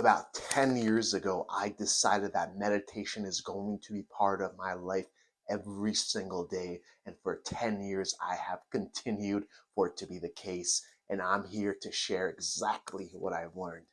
About 10 years ago, I decided that meditation is going to be part of my life every single day. And for 10 years, I have continued for it to be the case. And I'm here to share exactly what I've learned.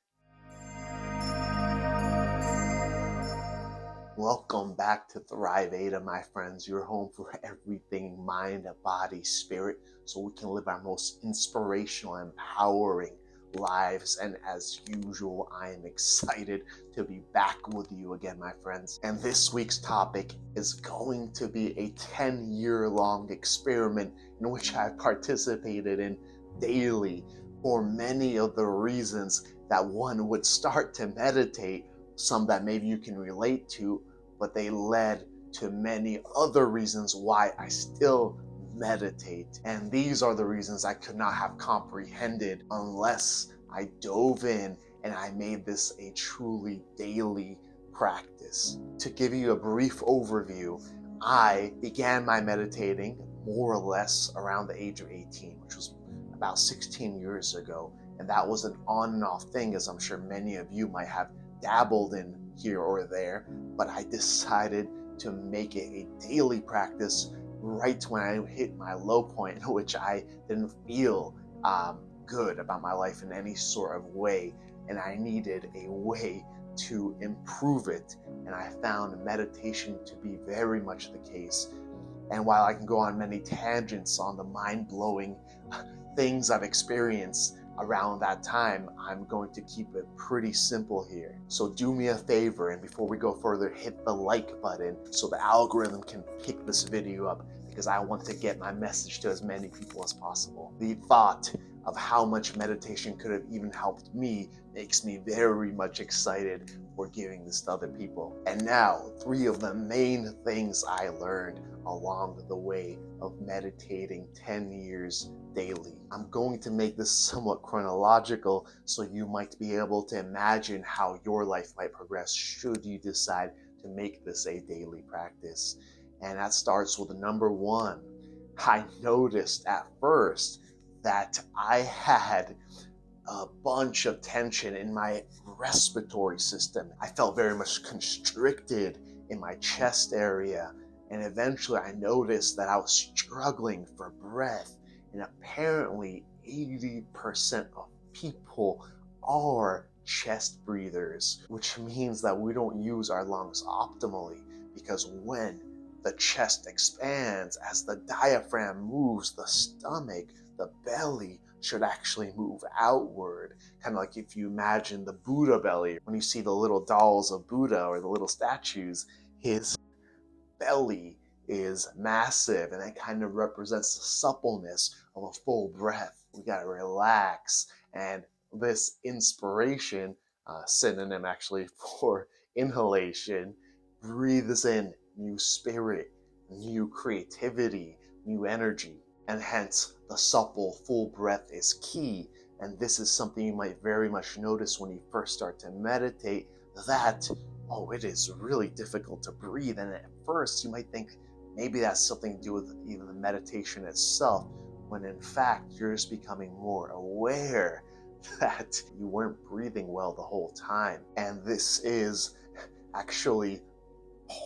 Welcome back to Thrive Ada, my friends. Your home for everything mind, body, spirit, so we can live our most inspirational, empowering lives. And as usual, I am excited to be back with you again, my friends. And this week's topic is going to be a 10-year-long experiment in which I've participated in daily for many of the reasons that one would start to meditate, some that maybe you can relate to, but they led to many other reasons why I still meditate. And these are the reasons I could not have comprehended unless I dove in and I made this a truly daily practice. To give you a brief overview, I began my meditating more or less around the age of 18, which was about 16 years ago. And that was an on and off thing, as I'm sure many of you might have dabbled in here or there, but I decided to make it a daily practice right when I hit my low point, in which I didn't feel good about my life in any sort of way, and I needed a way to improve it. And I found meditation to be very much the case. And while I can go on many tangents on the mind-blowing things I've experienced around that time, I'm going to keep it pretty simple here. So do me a favor, and before we go further, hit the like button so the algorithm can pick this video up, because I want to get my message to as many people as possible. The thought of how much meditation could have even helped me makes me very much excited for giving this to other people. And now, 3 of the main things I learned along the way of meditating 10 years daily. I'm going to make this somewhat chronological so you might be able to imagine how your life might progress should you decide to make this a daily practice. And that starts with number 1. I noticed at first that I had a bunch of tension in my respiratory system. I felt very much constricted in my chest area, and eventually I noticed that I was struggling for breath. And apparently 80% of people are chest breathers, which means that we don't use our lungs optimally, because when the chest expands, as the diaphragm moves, the stomach, the belly should actually move outward. Kind of like if you imagine the Buddha belly, when you see the little dolls of Buddha or the little statues, his belly is massive, and that kind of represents the suppleness of a full breath. We gotta relax. And this inspiration, synonym actually for inhalation, breathes in new spirit, new creativity, new energy. And hence, the supple, full breath is key. And this is something you might very much notice when you first start to meditate, that, oh, it is really difficult to breathe. And at first, you might think maybe that's something to do with even the meditation itself, when in fact, you're just becoming more aware that you weren't breathing well the whole time. And this is actually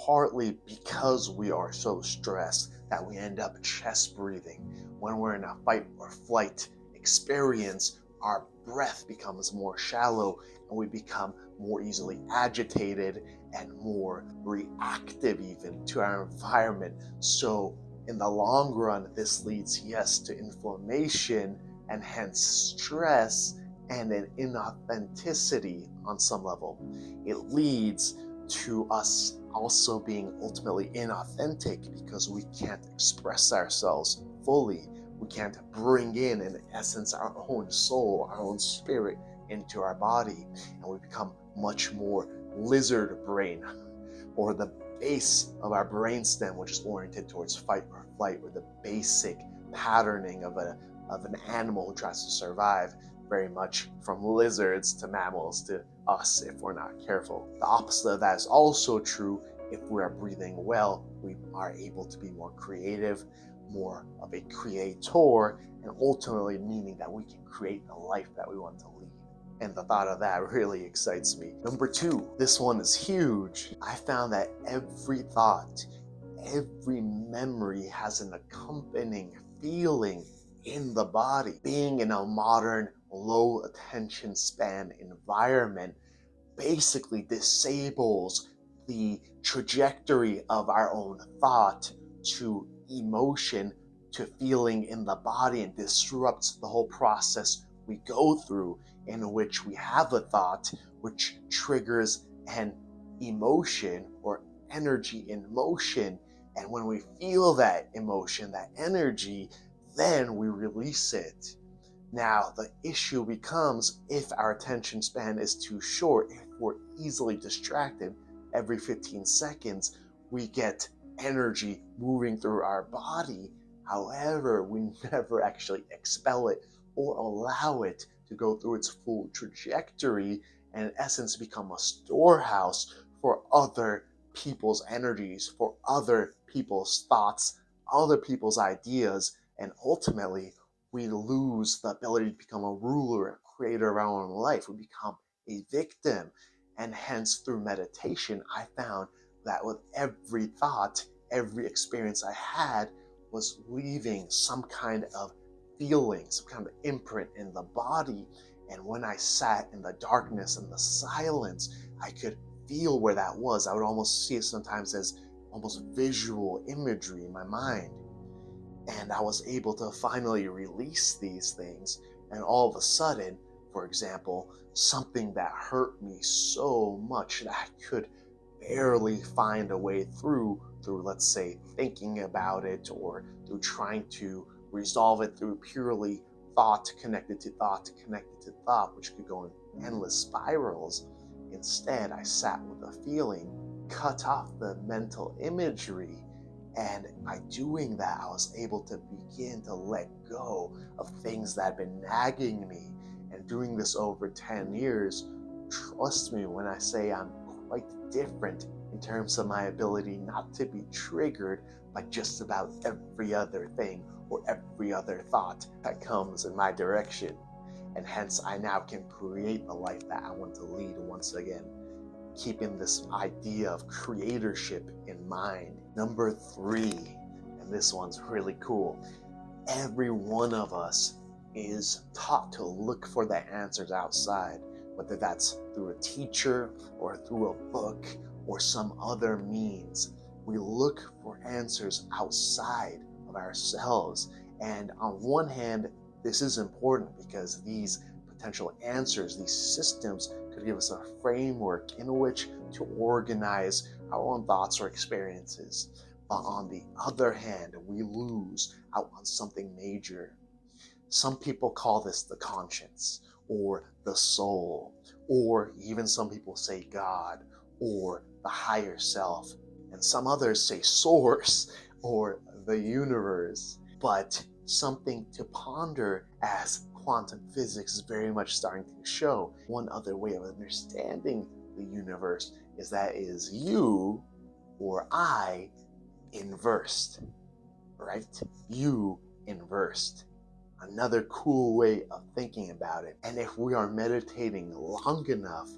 partly because we are so stressed that we end up chest breathing. When we're in a fight or flight experience, our breath becomes more shallow and we become more easily agitated and more reactive even to our environment. So in the long run, this leads, yes, to inflammation and hence stress and an inauthenticity on some level. It leads to us also being ultimately inauthentic because we can't express ourselves fully. We can't bring in essence, our own soul, our own spirit into our body, and we become much more lizard brain, or the base of our brainstem, which is oriented towards fight or flight, or the basic patterning of an animal who tries to survive, very much from lizards to mammals to us if we're not careful. The opposite of that is also true. If we are breathing well, we are able to be more creative, more of a creator, and ultimately meaning that we can create the life that we want to lead. And the thought of that really excites me. Number 2, this one is huge. I found that every thought, every memory has an accompanying feeling in the body. Being in a modern, low attention span environment basically disables the trajectory of our own thought to emotion to feeling in the body, and disrupts the whole process we go through, in which we have a thought which triggers an emotion or energy in motion. And when we feel that emotion, that energy, then we release it. Now, the issue becomes if our attention span is too short, if we're easily distracted every 15 seconds, we get energy moving through our body. However, we never actually expel it or allow it to go through its full trajectory and in essence become a storehouse for other people's energies, for other people's thoughts, other people's ideas, and ultimately we lose the ability to become a ruler and creator of our own life. We become a victim. And hence, through meditation, I found that with every thought, every experience I had was leaving some kind of feeling, some kind of imprint in the body. And when I sat in the darkness and the silence, I could feel where that was. I would almost see it sometimes as almost visual imagery in my mind. And I was able to finally release these things. And all of a sudden, for example, something that hurt me so much that I could barely find a way through, let's say, thinking about it, or through trying to resolve it through purely thought connected to thought connected to thought, which could go in endless spirals. Instead, I sat with a feeling, cut off the mental imagery, and by doing that, I was able to begin to let go of things that had been nagging me. And doing this over 10 years, trust me when I say I'm quite different in terms of my ability not to be triggered by just about every other thing or every other thought that comes in my direction. And hence, I now can create the life that I want to lead once again, keeping this idea of creatorship in mind. Number 3, and this one's really cool. Every one of us is taught to look for the answers outside, whether that's through a teacher or through a book or some other means. We look for answers outside of ourselves. And on one hand, this is important because these potential answers, these systems, could give us a framework in which to organize our own thoughts or experiences. But on the other hand, we lose out on something major. Some people call this the conscience, or the soul, or even some people say God, or the higher self, and some others say source, or the universe. But something to ponder, as quantum physics is very much starting to show. One other way of understanding the universe is that it is you or I inversed, right? You inversed. Another cool way of thinking about it. And if we are meditating long enough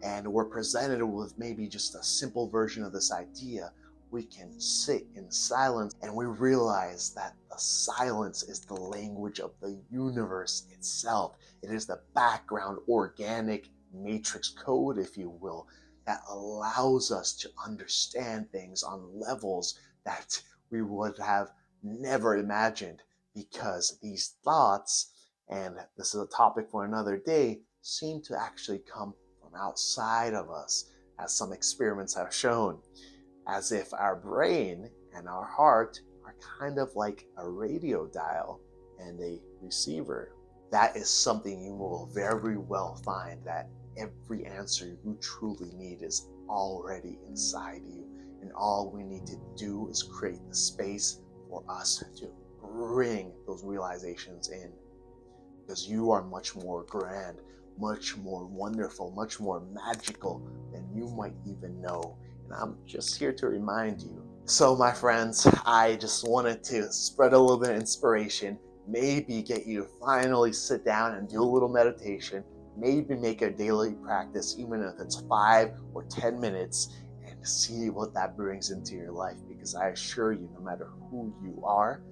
and we're presented with maybe just a simple version of this idea, we can sit in silence and we realize that the silence is the language of the universe itself. It is the background organic matrix code, if you will, that allows us to understand things on levels that we would have never imagined, because these thoughts, and this is a topic for another day, seem to actually come from outside of us, as some experiments have shown, as if our brain and our heart are kind of like a radio dial and a receiver. That is something you will very well find, that every answer you truly need is already inside you. And all we need to do is create the space for us to bring those realizations in. Because you are much more grand, much more wonderful, much more magical than you might even know. And I'm just here to remind you. So my friends, I just wanted to spread a little bit of inspiration, maybe get you to finally sit down and do a little meditation, maybe make a daily practice, even if it's 5 or 10 minutes, and see what that brings into your life. Because I assure you, no matter who you are,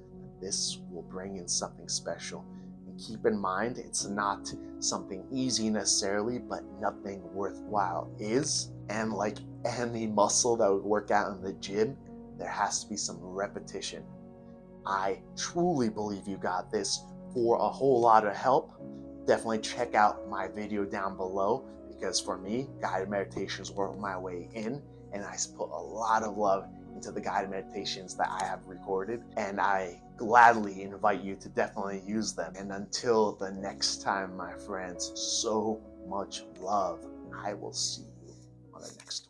this will bring in something special. And keep in mind, it's not something easy necessarily, but nothing worthwhile is. And like any muscle that would work out in the gym, there has to be some repetition. I truly believe you got this. For a whole lot of help, definitely check out my video down below, because for me, guided meditations were my way in, and I put a lot of love into the guided meditations that I have recorded, and I gladly invite you to definitely use them. And until the next time, my friends, so much love. I will see you on the next one.